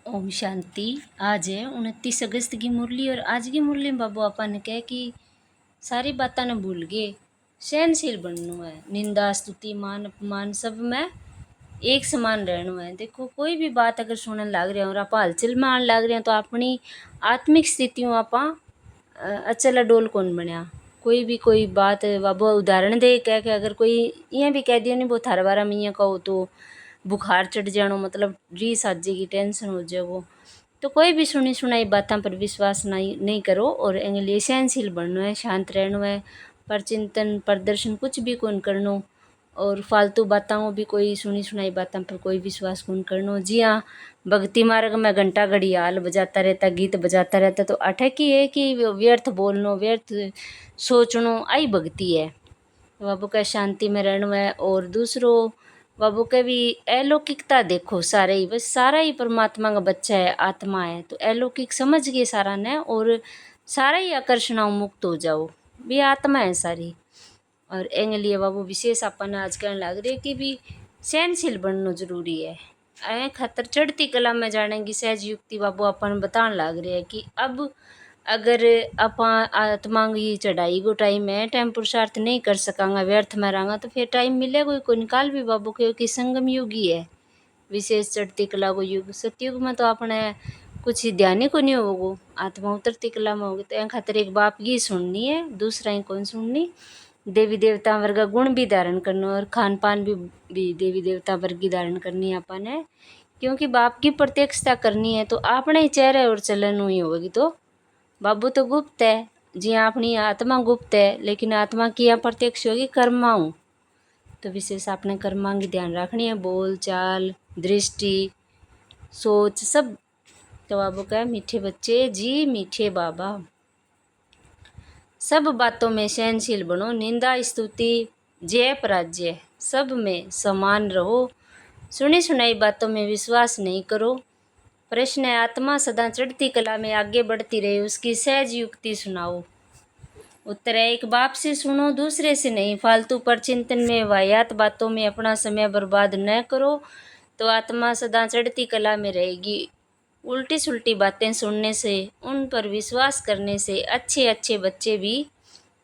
ओम शांति। आज है 29 अगस्त की मुरली और आज की मुरली में बाबू आपा ने कहा कि सारी बातें ने भूल गए, सहनशील बनना है। निंदा स्तुति मान अपमान सब में एक समान रहना है। देखो कोई भी बात अगर सुनने लग रहे हैं और आप हलचल में आने लग रहे हैं तो अपनी आत्मिक स्थितियों आप अचल डोल कौन बनया। कोई बात बाबू उदाहरण दे कह के अगर कोई ये भी कह दिया नहीं वो थारे बारे में ये कहो तो बुखार चढ़ जानो, मतलब रीस आ जाएगी, टेंशन हो जाएगो। तो कोई भी सुनी सुनाई बातों पर विश्वास नहीं करो और लिए सहनशील बनना है, शांत रहना है, पर चिंतन प्रदर्शन कुछ भी कौन करनो और फालतू बातों भी कोई सुनी सुनाई बातों पर कोई विश्वास कौन करनो। जी हाँ, भक्ति मार्ग में घंटा घड़ियाल बजाता रहता, गीत बजाता रहता तो अटक ही है कि व्यर्थ बोलनो व्यर्थ सोचनो आई भक्ति है। बाबू का शांति में रहना है और दूसरों बाबू के भी अलौकिकता देखो, सारे ही बस सारा ही परमात्मा का बच्चा है, आत्मा है, तो अलौकिक समझ के सारा ने और सारा ही आकर्षणाओं मुक्त हो जाओ, भी आत्मा है सारी। और एंग लिए बाबू विशेष अपन आज कहने लग रहे कि भी सहनशील बनना जरूरी है। ऐ खतर चढ़ती कला में जाने की सहज युक्ति बाबू अपन बताने लग रहे हैं कि अब अगर आप आत्मा की चढ़ाई को टाइम है, टाइम पुरुषार्थ नहीं कर सकांगा, व्यर्थ में रहांगा तो फिर टाइम मिलेगा ही को निकाल भी बाबू, क्योंकि संगम युग ही है, विशेष चढ़ती कला को युग। सतयुग में तो अपने कुछ ही ध्यान ही को नहीं होगो, आत्मा उतरती कला में होगी। तो ए खातर एक बाप की सुननी है, दूसरा ही कौन सुननी, देवी देवता वर्ग गुण भी धारण करना और खान पान भी देवी देवता वर्ग की धारण करनी है अपन है, क्योंकि बाप की प्रत्यक्षता करनी है तो अपने ही चेहरे और चलन हुई होगी। तो बाबू तो गुप्त है, जी अपनी आत्मा गुप्त है, लेकिन आत्मा की यहाँ प्रत्यक्ष होगी कर्माऊँ। तो विशेष आपने कर्मा की ध्यान रखनी है, बोल चाल दृष्टि सोच सब। तो बाबू का मीठे बच्चे जी मीठे बाबा, सब बातों में सहनशील बनो, निंदा स्तुति जय पराजय सब में समान रहो, सुनी सुनाई बातों में विश्वास नहीं करो। प्रश्न है आत्मा सदा चढ़ती कला में आगे बढ़ती रहे, उसकी सहज युक्ति सुनाओ। उत्तर है एक बाप से सुनो दूसरे से नहीं, फालतू पर चिंतन में वाहियात बातों में अपना समय बर्बाद न करो तो आत्मा सदा चढ़ती कला में रहेगी। उल्टी सुल्टी बातें सुनने से, उन पर विश्वास करने से अच्छे अच्छे बच्चे भी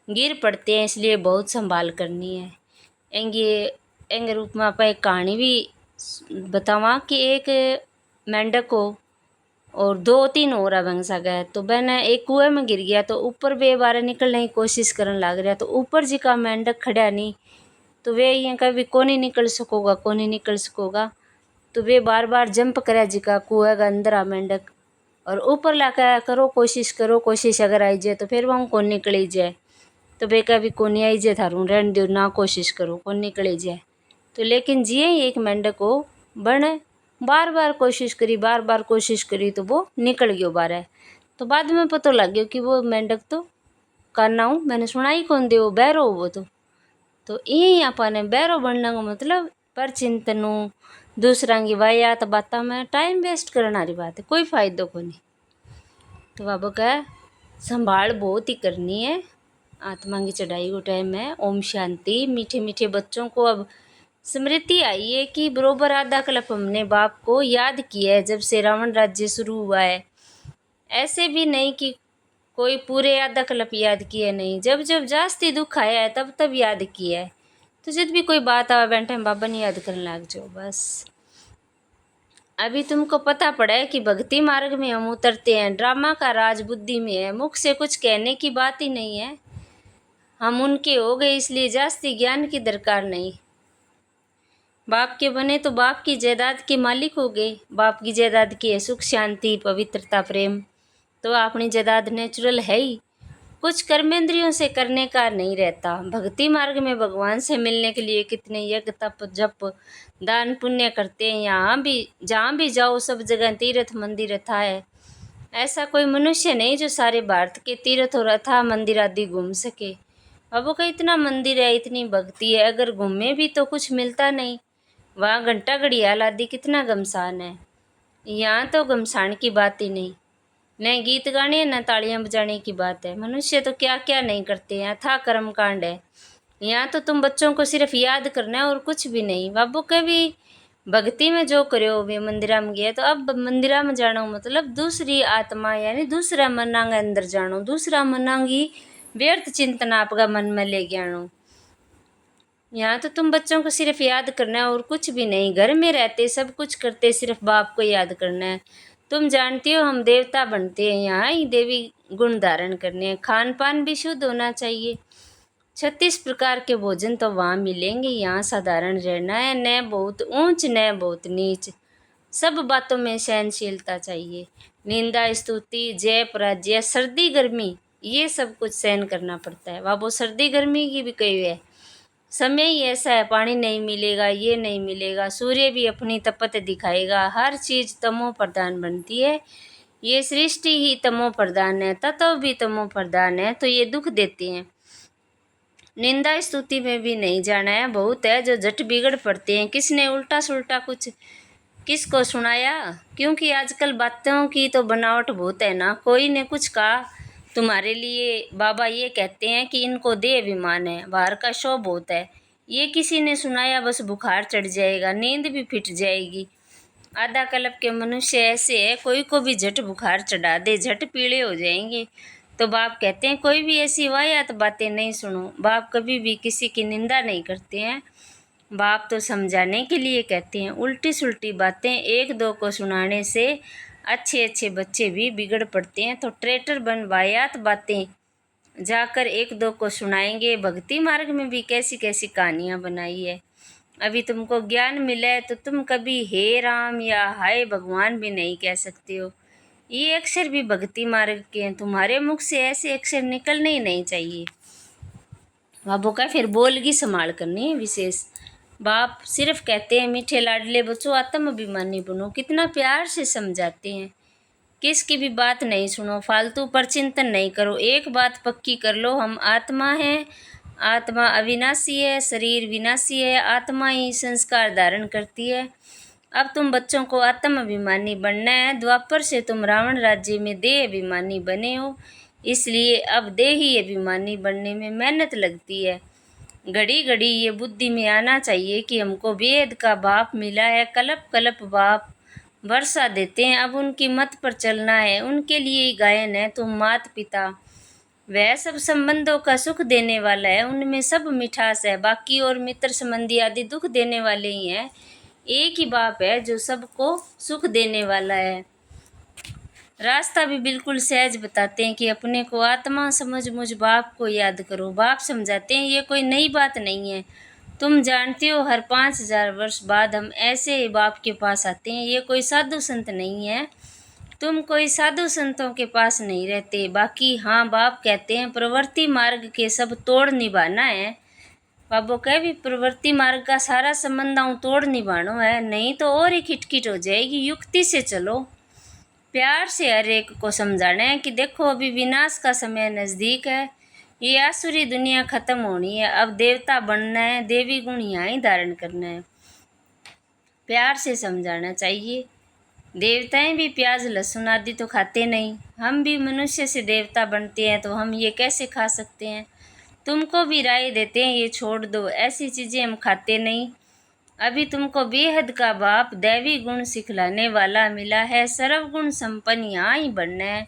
गिर पड़ते हैं, इसलिए बहुत संभाल करनी है। एंगे रूप में आप एक कहानी भी बतावा कि एक मेंढक को और 2-3 और भैंसा गए तो बहने एक कुएं में गिर गया, तो ऊपर वे बारे निकलने की कोशिश करने लग रहा, तो ऊपर जी का मेंढक खड़ा नहीं, तो वे ये कभी कौन ही निकल सकोगा, तो वे बार बार जंप करे जी का कुएं का अंदर आ मेंढक और ऊपर लाकर करो कोशिश अगर आई जाए तो फिर वहाँ कौन निकली जाए, तो वे कभी कौन आई जाए थारू रहने दो ना कोशिश करो कौन निकली जाए। तो लेकिन जिए एक मेंढक को बने बार बार कोशिश करी तो वो निकल गयो बारह। तो बाद में पता लग गया कि वो मेंढक तो करना हूँ मैंने सुना ही कौन दे, वो बहरो वो तो यही आपने बहरो बनने का मतलब पर चिंतनों दूसरा की वाहियात बातों में टाइम वेस्ट करने वाली बात है, कोई फायदा को नहीं। तो बाबा का संभाल बहुत ही करनी है, आत्मा की चढ़ाई को टाइम है। ओम शांति। मीठे मीठे बच्चों को अब स्मृति आई है कि बरोबर आधा कल्प हमने बाप को याद किया है जब से रावण राज्य शुरू हुआ है, ऐसे भी नहीं कि कोई पूरे आधा कल्प याद किया नहीं, जब जब जास्ती दुख आया है तब तब याद किया है। तो जब भी कोई बात आवा बैठे बाबा ने याद करने लग जाओ बस। अभी तुमको पता पड़ा है कि भक्ति मार्ग में हम उतरते हैं, ड्रामा का राज बुद्धि में है, मुख से कुछ कहने की बात ही नहीं है, हम उनके हो गए इसलिए जास्ती ज्ञान की दरकार नहीं। बाप के बने तो बाप की जायदाद के मालिक हो गए, बाप की जायदाद की है सुख शांति पवित्रता प्रेम, तो अपनी जायदाद नेचुरल है ही, कुछ कर्मेंद्रियों से करने का नहीं रहता। भक्ति मार्ग में भगवान से मिलने के लिए कितने यज्ञ तप जप दान पुण्य करते हैं, यहाँ भी जहाँ भी जाओ सब जगह तीर्थ मंदिर अथा है। ऐसा कोई मनुष्य नहीं जो सारे भारत के तीर्थ और अथा मंदिर आदि घूम सके। बाबू का इतना मंदिर है इतनी भक्ति है, अगर घूमे भी तो कुछ मिलता नहीं। वहाँ घंटा घड़ियाल आदि कितना गमसान है, यहाँ तो गमसान की बात ही नहीं, न गीत गाने न तालियां बजाने की बात है। मनुष्य तो क्या क्या नहीं करते हैं, अथाह कर्म कांड है। यहाँ तो तुम बच्चों को सिर्फ याद करना है और कुछ भी नहीं। बाबू के भी भक्ति में जो करो वे मंदिरा में गया, तो अब मंदिरा में जानो मतलब दूसरी आत्मा यानी दूसरा मनांग अंदर जानो, दूसरा मनांगी व्यर्थ चिंतन आपका मन में ले गया। यहाँ तो तुम बच्चों को सिर्फ याद करना है और कुछ भी नहीं। घर में रहते सब कुछ करते, सिर्फ बाप को याद करना है। तुम जानती हो हम देवता बनते हैं, यहाँ ही देवी गुण धारण करने हैं। खान पान भी शुद्ध होना चाहिए। 36 प्रकार के भोजन तो वहाँ मिलेंगे, यहाँ साधारण रहना है, न बहुत ऊंच न बहुत नीच। सब बातों में सहनशीलता चाहिए। निंदा, स्तुति, जय पराजय, सर्दी गर्मी, ये सब कुछ सहन करना पड़ता है। वह वो सर्दी गर्मी की भी कही है। समय ही ऐसा है, पानी नहीं मिलेगा, ये नहीं मिलेगा, सूर्य भी अपनी तपत दिखाएगा, हर चीज तमो प्रधान बनती है। ये सृष्टि ही तमो प्रधान है, तत्व भी तमो प्रधान है, तो ये दुख देते हैं। निंदा स्तुति में भी नहीं जाना है। बहुत है जो झट बिगड़ पड़ते हैं। किसने उल्टा सुल्टा कुछ किसको सुनाया, क्योंकि आजकल बातों की तो बनावट बहुत है ना। कोई ने कुछ कहा तुम्हारे लिए, बाबा ये कहते हैं कि इनको देह अभिमान है, बाहर का शो बहुत है, ये किसी ने सुनाया, बस बुखार चढ़ जाएगा, नींद भी फिट जाएगी। आधा कल्प के मनुष्य ऐसे है, कोई को भी झट बुखार चढ़ा दे, झट पीले हो जाएंगे। तो बाप कहते हैं कोई भी ऐसी वाहियात बातें नहीं सुनो। बाप कभी भी किसी की निंदा नहीं करते हैं, बाप तो समझाने के लिए कहते हैं। उल्टी सुल्टी बातें एक दो को सुनाने से अच्छे अच्छे बच्चे भी बिगड़ पड़ते हैं। तो ट्रेटर बन वाहियात बातें जाकर एक दो को सुनाएंगे। भक्ति मार्ग में भी कैसी कैसी कहानियाँ बनाई है। अभी तुमको ज्ञान मिला है तो तुम कभी हे राम या हाय भगवान भी नहीं कह सकते हो। ये अक्षर भी भक्ति मार्ग के हैं। तुम्हारे मुख से ऐसे अक्षर निकलने ही नहीं चाहिए। बाबू का फिर बोलगी संभाल करनी है विशेष। बाप सिर्फ कहते हैं मीठे लाडले बच्चों आत्म अभिमानी बनो। कितना प्यार से समझाते हैं। किसकी भी बात नहीं सुनो, फालतू पर चिंतन नहीं करो। एक बात पक्की कर लो, हम आत्मा हैं, आत्मा अविनाशी है, शरीर विनाशी है, आत्मा ही संस्कार धारण करती है। अब तुम बच्चों को आत्म अभिमानी बनना है। द्वापर से तुम रावण राज्य में देह अभिमानी बने हो, इसलिए अब देही अभिमानी बनने में मेहनत लगती है। घड़ी घड़ी ये बुद्धि में आना चाहिए कि हमको वेद का बाप मिला है। कलप कलप बाप वर्षा देते हैं, अब उनकी मत पर चलना है। उनके लिए ही गायन है। तुम मात पिता, वह सब संबंधों का सुख देने वाला है, उनमें सब मिठास है। बाकी और मित्र संबंधी आदि दुख देने वाले ही हैं। एक ही बाप है जो सबको सुख देने वाला है। रास्ता भी बिल्कुल सहज बताते हैं कि अपने को आत्मा समझ मुझ बाप को याद करो। बाप समझाते हैं ये कोई नई बात नहीं है। तुम जानते हो हर 5000 वर्ष बाद हम ऐसे ही बाप के पास आते हैं। ये कोई साधु संत नहीं है। तुम कोई साधु संतों के पास नहीं रहते। बाकी हाँ, बाप कहते हैं प्रवृत्ति मार्ग के सब तोड़ निभाना है। बाबू कह भी प्रवृत्ति मार्ग का सारा संबंध तोड़ निभानो है, नहीं तो और ही खिटखिट हो जाएगी। युक्ति से चलो, प्यार से हर एक को समझाना है कि देखो अभी विनाश का समय नज़दीक है, ये आसुरी दुनिया खत्म होनी है, अब देवता बनना है, देवी गुण यहाँ ही धारण करना है। प्यार से समझाना चाहिए। देवताएं भी प्याज लहसुन आदि तो खाते नहीं, हम भी मनुष्य से देवता बनते हैं, तो हम ये कैसे खा सकते हैं। तुमको भी राय देते हैं ये छोड़ दो, ऐसी चीज़ें हम खाते नहीं। अभी तुमको बेहद का बाप दैवी गुण सिखलाने वाला मिला है। सर्वगुण संपन्न यहाँ ही बनना है।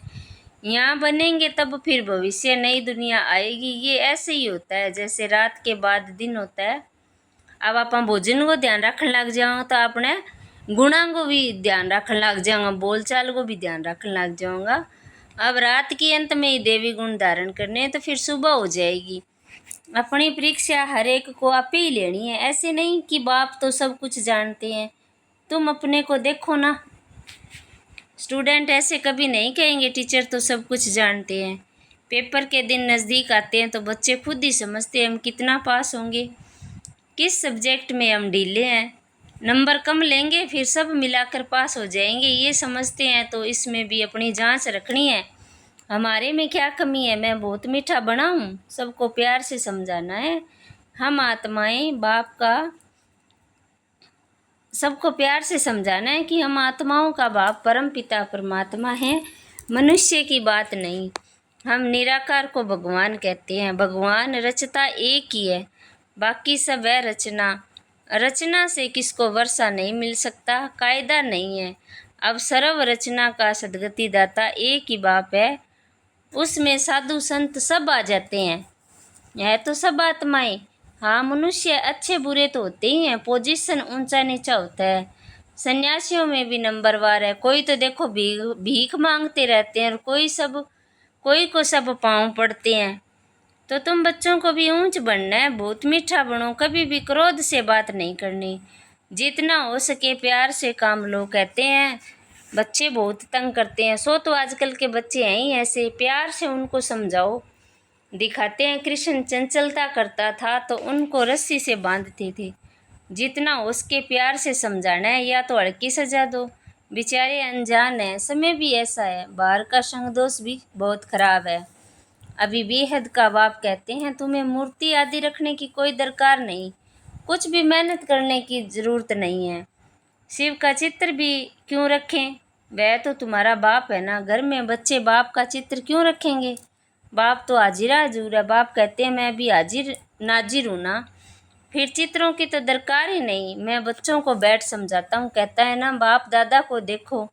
यहाँ बनेंगे तब फिर भविष्य नई दुनिया आएगी। ये ऐसे ही होता है जैसे रात के बाद दिन होता है। अब आप भोजन को ध्यान रखने लग जाओ तो अपने गुणा को भी ध्यान रखने लग जाऊँगा, बोलचाल को भी ध्यान रखने लग जाऊँगा। अब रात के अंत में ही देवी गुण धारण करने हैं तो फिर सुबह हो जाएगी। अपनी परीक्षा हर एक को आप ही लेनी है। ऐसे नहीं कि बाप तो सब कुछ जानते हैं। तुम अपने को देखो ना। स्टूडेंट ऐसे कभी नहीं कहेंगे टीचर तो सब कुछ जानते हैं। पेपर के दिन नज़दीक आते हैं तो बच्चे खुद ही समझते हैं हम कितना पास होंगे, किस सब्जेक्ट में हम ढीले हैं, नंबर कम लेंगे फिर सब मिलाकर पास हो जाएंगे, ये समझते हैं। तो इसमें भी अपनी जांच रखनी है, हमारे में क्या कमी है। मैं बहुत मीठा बना हूँ, सबको प्यार से समझाना है। हम आत्माएं बाप का सबको प्यार से समझाना है कि हम आत्माओं का बाप परम पिता परमात्मा है, मनुष्य की बात नहीं। हम निराकार को भगवान कहते हैं। भगवान रचता एक ही है, बाकी सब है रचना। रचना से किसको वर्षा नहीं मिल सकता, कायदा नहीं है। अब सर्व रचना का सद्गति दाता एक ही बाप है, उसमें साधु संत सब आ जाते हैं। यह तो सब आत्माएं, हाँ मनुष्य अच्छे बुरे तो होते ही हैं, पोजीशन ऊंचा नीचा होता है। सन्यासियों में भी नंबरवार है, कोई तो देखो भीख मांगते रहते हैं और कोई को सब पाँव पड़ते हैं। तो तुम बच्चों को भी ऊंच बनना है, बहुत मीठा बनो, कभी भी क्रोध से बात नहीं करनी, जितना हो सके प्यार से काम लो। कहते हैं बच्चे बहुत तंग करते हैं, सो तो आजकल के बच्चे हैं ही ऐसे, प्यार से उनको समझाओ। दिखाते हैं कृष्ण चंचलता करता था तो उनको रस्सी से बांधते थे, जितना हो उसके प्यार से समझाना है, या तो हल्की सजा दो, बेचारे अनजान है। समय भी ऐसा है, बाहर का संग दोष भी बहुत खराब है। अभी बेहद का बाप कहते हैं तुम्हें मूर्ति आदि रखने की कोई दरकार नहीं, कुछ भी मेहनत करने की ज़रूरत नहीं है। शिव का चित्र भी क्यों रखें, वह तो तुम्हारा बाप है ना, घर में बच्चे बाप का चित्र क्यों रखेंगे। बाप तो हाजिरा हजूर है, बाप कहते हैं मैं भी हाजिर नाजिर हूँ ना, फिर चित्रों की तो दरकार ही नहीं। मैं बच्चों को बैठ समझाता हूँ, कहता है ना बाप दादा को देखो,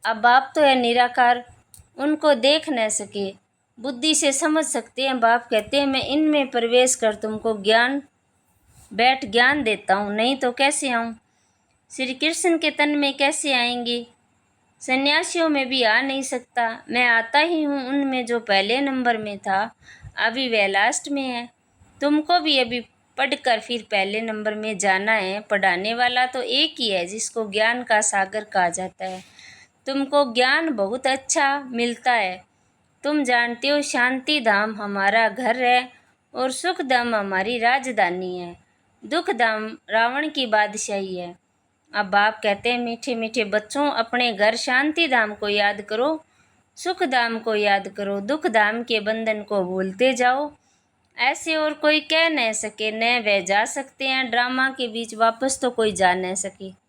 अब बाप तो है निराकार, उनको देख न सके, बुद्धि से समझ सकते हैं। बाप कहते हैं मैं इनमें प्रवेश कर तुमको ज्ञान देता हूँ, नहीं तो कैसे आऊँ, श्री कृष्ण के तन में कैसे आएंगे, सन्यासियों में भी आ नहीं सकता। मैं आता ही हूँ उनमें जो पहले नंबर में था, अभी वह लास्ट में है। तुमको भी अभी पढ़कर फिर पहले नंबर में जाना है। पढ़ाने वाला तो एक ही है जिसको ज्ञान का सागर कहा जाता है। तुमको ज्ञान बहुत अच्छा मिलता है, तुम जानते हो शांति धाम हमारा घर है और सुख धाम हमारी राजधानी है, दुख धाम रावण की बादशाही है। अब बाप कहते हैं मीठे मीठे बच्चों, अपने घर शांति धाम को याद करो, सुख धाम को याद करो, दुख धाम के बंधन को भूलते जाओ। ऐसे और कोई कह न सके, न वह जा सकते हैं ड्रामा के बीच वापस तो कोई जा न सके।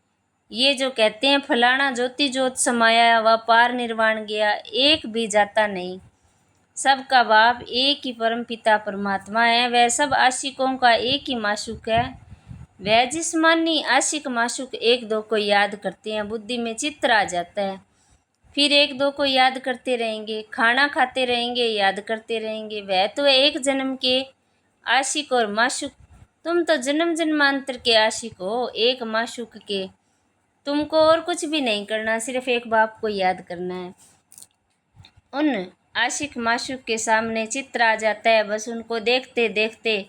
ये जो कहते हैं फलाना ज्योति ज्योत समाया व पार निर्वाण गया, एक भी जाता नहीं। सबका बाप एक ही परम पिता परमात्मा है, वह सब आशिकों का एक ही माशूक है। वह जिस्मानी आशिक माशूक एक दो को याद करते हैं, बुद्धि में चित्र आ जाता है, फिर एक दो को याद करते रहेंगे, खाना खाते रहेंगे, याद करते रहेंगे। वह तो एक जन्म के आशिक और माशूक, तुम तो जन्म जन्मांतर के आशिक हो एक माशूक के। तुमको और कुछ भी नहीं करना, सिर्फ एक बाप को याद करना है। उन आशिक माशूक के सामने चित्र आ जाता है, बस उनको देखते देखते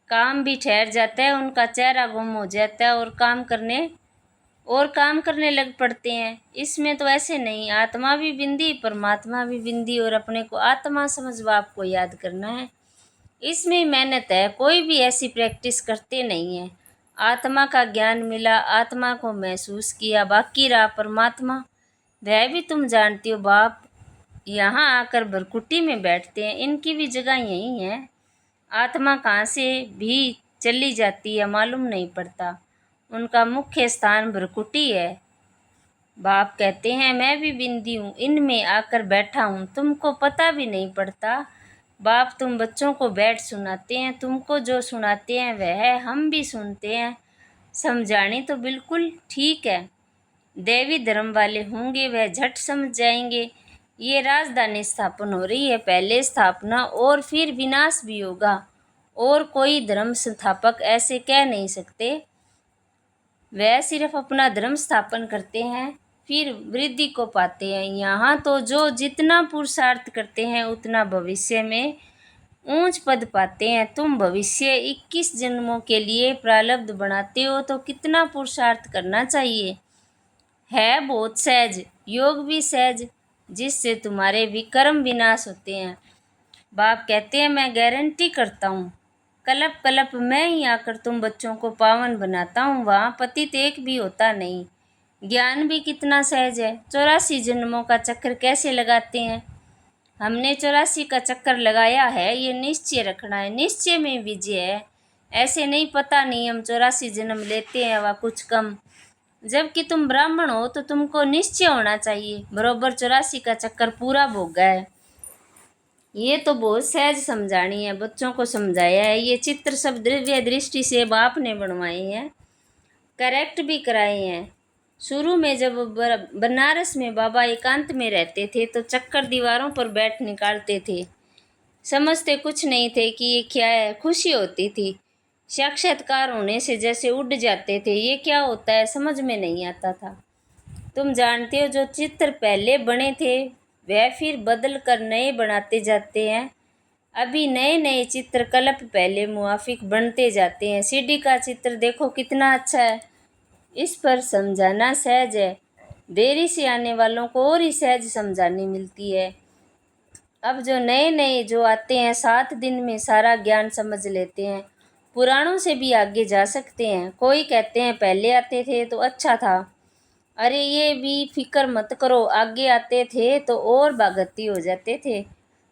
काम भी ठहर जाता है, उनका चेहरा गुम हो जाता है और काम करने लग पड़ते हैं। इसमें तो ऐसे नहीं, आत्मा भी बिंदी परमात्मा भी बिंदी, और अपने को आत्मा समझ बाप को याद करना है। इसमें मेहनत है, कोई भी ऐसी प्रैक्टिस करते नहीं है। आत्मा का ज्ञान मिला, आत्मा को महसूस किया, बाकी रहा परमात्मा, वह भी तुम जानती हो। बाप यहाँ आकर भरकुटी में बैठते हैं, इनकी भी जगह यही है। आत्मा कहाँ से भी चली जाती है मालूम नहीं पड़ता, उनका मुख्य स्थान भरकुटी है। बाप कहते हैं मैं भी बिंदी हूँ, इनमें आकर बैठा हूँ, तुमको पता भी नहीं पड़ता। बाप तुम बच्चों को बैठ सुनाते हैं, तुमको जो सुनाते हैं वह हम भी सुनते हैं। समझाने तो बिल्कुल ठीक है, देवी धर्म वाले होंगे वह झट समझ जाएंगे। ये राजधानी स्थापन हो रही है, पहले स्थापना और फिर विनाश भी होगा, और कोई धर्म संस्थापक ऐसे कह नहीं सकते। वह सिर्फ अपना धर्म स्थापन करते हैं फिर वृद्धि को पाते हैं। यहाँ तो जो जितना पुरुषार्थ करते हैं उतना भविष्य में ऊंच पद पाते हैं। तुम भविष्य 21 जन्मों के लिए प्रारब्ध बनाते हो तो कितना पुरुषार्थ करना चाहिए, है बहुत सहज, योग भी सहज, जिससे तुम्हारे विकर्म विनाश होते हैं। बाप कहते हैं मैं गारंटी करता हूँ, कलप कलप मैं ही आकर तुम बच्चों को पावन बनाता हूँ, वहाँ पतित एक भी होता नहीं। ज्ञान भी कितना सहज है, 84 जन्मों का चक्कर कैसे लगाते हैं। हमने 84 का चक्कर लगाया है, ये निश्चय रखना है, निश्चय में विजय है। ऐसे नहीं पता नहीं हम 84 जन्म लेते हैं व कुछ कम, जबकि तुम ब्राह्मण हो तो तुमको निश्चय होना चाहिए बरोबर 84 का चक्कर पूरा भोगा है। ये तो बहुत सहज समझानी है, बच्चों को समझाया है। ये चित्र सब दिव्य दृष्टि से बाप ने बनवाए हैं, करेक्ट भी कराए हैं। शुरू में जब बनारस में बाबा एकांत में रहते थे तो चक्कर दीवारों पर बैठ निकालते थे। समझते कुछ नहीं थे कि ये क्या है, खुशी होती थी। साक्षात्कार होने से जैसे उड़ जाते थे। ये क्या होता है समझ में नहीं आता था। तुम जानते हो जो चित्र पहले बने थे वह फिर बदल कर नए बनाते जाते हैं। अभी नए नए चित्र कल्प पहले मुआफिक बनते जाते हैं। सीडी का चित्र देखो कितना अच्छा है, इस पर समझाना सहज है। देरी से आने वालों को और ही सहज समझानी मिलती है। अब जो नए नए जो आते हैं 7 दिन में सारा ज्ञान समझ लेते हैं, पुराणों से भी आगे जा सकते हैं। कोई कहते हैं पहले आते थे तो अच्छा था। अरे ये भी फिक्र मत करो, आगे आते थे तो और बागती हो जाते थे।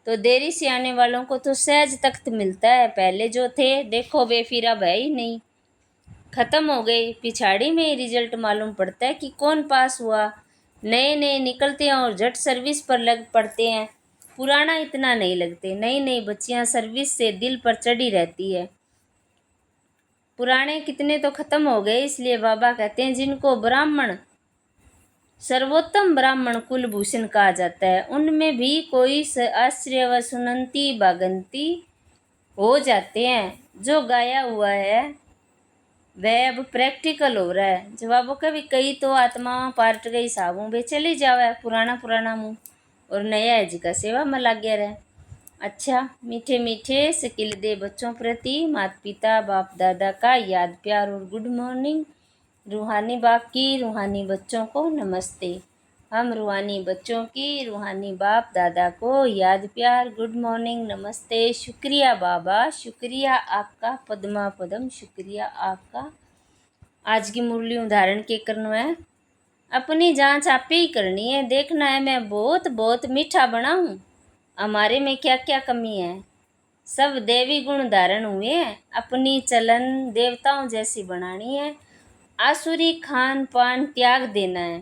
तो देरी से आने वालों को तो सहज तख्त मिलता है। पहले जो थे देखो वे फिर अब है ही नहीं, ख़त्म हो गए। पिछाड़ी में ही रिजल्ट मालूम पड़ता है कि कौन पास हुआ। नए नए निकलते हैं और झट सर्विस पर लग पड़ते हैं। पुराना इतना नहीं लगते। नई नई बच्चियां सर्विस से दिल पर चढ़ी रहती है। पुराने कितने तो ख़त्म हो गए। इसलिए बाबा कहते हैं जिनको ब्राह्मण सर्वोत्तम ब्राह्मण कुलभूषण कहा जाता है, उनमें भी कोई आश्चर्य व सुनंती बागंती हो जाते हैं। जो गाया हुआ है वह अब प्रैक्टिकल हो रहा है। जवाबों का भी कई तो आत्मा पार्ट गई साबू वे चली जावा, पुराना पुराना मुँह और नया है जिका सेवा में लग गया रहे। अच्छा, मीठे मीठे स्किल दे बच्चों प्रति माता पिता बाप दादा का याद प्यार और गुड मॉर्निंग। रूहानी बाप की रूहानी बच्चों को नमस्ते। हम रूहानी बच्चों की रूहानी बाप दादा को याद प्यार गुड मॉर्निंग नमस्ते। शुक्रिया बाबा, शुक्रिया आपका, पद्मा पदम शुक्रिया आपका। आज की मुरली उदाहरण के करना है, अपनी जांच आप ही करनी है। देखना है मैं बहुत बहुत मीठा बनाऊं, हमारे में क्या क्या कमी है। सब देवी गुण धारण हुए हैं, अपनी चलन देवताओं जैसी बनानी है। आसुरी खान पान त्याग देना है।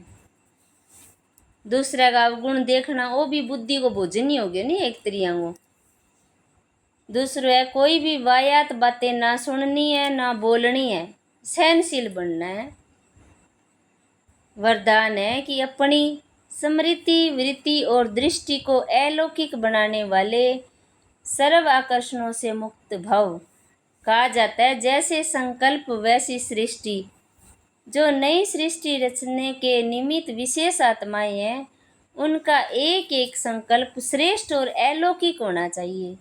दूसरा का अवगुण देखना, वो भी बुद्धि को भोजन ही हो गया नहीं एक तरिया को। दूसरा है कोई भी वायात बातें ना सुननी है ना बोलनी है, सहनशील बनना है। वरदान है कि अपनी स्मृति वृत्ति और दृष्टि को अलौकिक बनाने वाले सर्व आकर्षणों से मुक्त भव। कहा जाता है जैसे संकल्प वैसी सृष्टि। जो नई सृष्टि रचने के निमित्त विशेष आत्माएं हैं, उनका एक एक संकल्प श्रेष्ठ और अलौकिक होना चाहिए।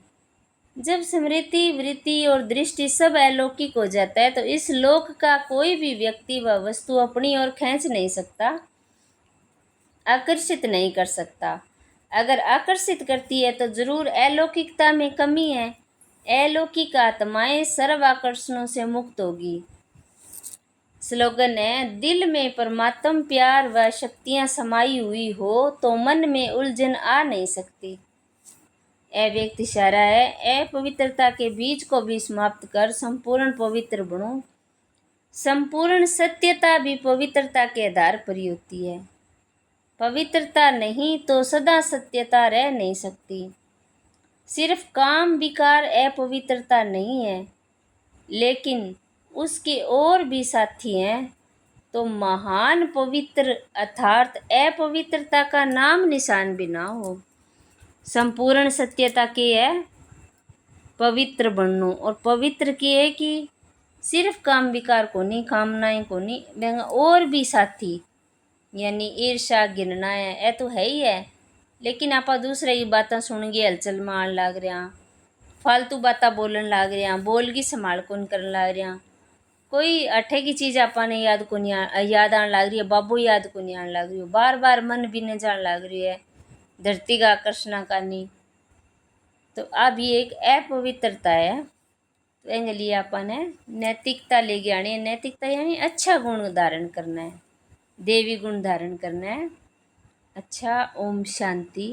जब स्मृति वृत्ति और दृष्टि सब अलौकिक हो जाता है तो इस लोक का कोई भी व्यक्ति व वस्तु अपनी ओर खींच नहीं सकता, आकर्षित नहीं कर सकता। अगर आकर्षित करती है तो जरूर अलौकिकता में कमी है। अलौकिक आत्माएं सर्व आकर्षणों से मुक्त होगी। स्लोगन है, दिल में परमात्म प्यार व शक्तियाँ समाई हुई हो तो मन में उलझन आ नहीं सकती। व्यक्त इशारा है, अपवित्रता के बीज को भी समाप्त कर संपूर्ण पवित्र बनो। संपूर्ण सत्यता भी पवित्रता के आधार पर ही होती है। पवित्रता नहीं तो सदा सत्यता रह नहीं सकती। सिर्फ काम विकार अपवित्रता नहीं है, लेकिन उसके और भी साथी हैं। तो महान पवित्र अर्थात अपवित्रता का नाम निशान भी ना हो। संपूर्ण सत्यता की है पवित्र बननो, और पवित्र की है कि सिर्फ काम विकार को नहीं, कामनाएं को नहीं, और भी साथी यानी ईर्षा घिरना है, तो है ही है। लेकिन आप दूसरे की बातें सुन के हलचल मार लाग रहा, फालतू बातें बोलन लाग रहा, बोल की संभाल कौन करन लाग रहा। कोई अठे की चीज़ आपने याद को नहीं याद आने लग रही है, बाबू याद को नहीं आने लग रही हो, बार बार मन भी न जान लग रही है, धरती का आकर्षण करनी। तो अब ये एक अपवित्रता है। तो एंगे लिए आपने नैतिकता लेके आनी है। नैतिकता यानी अच्छा गुण धारण करना है, देवी गुण धारण करना है। अच्छा, ओम शांति।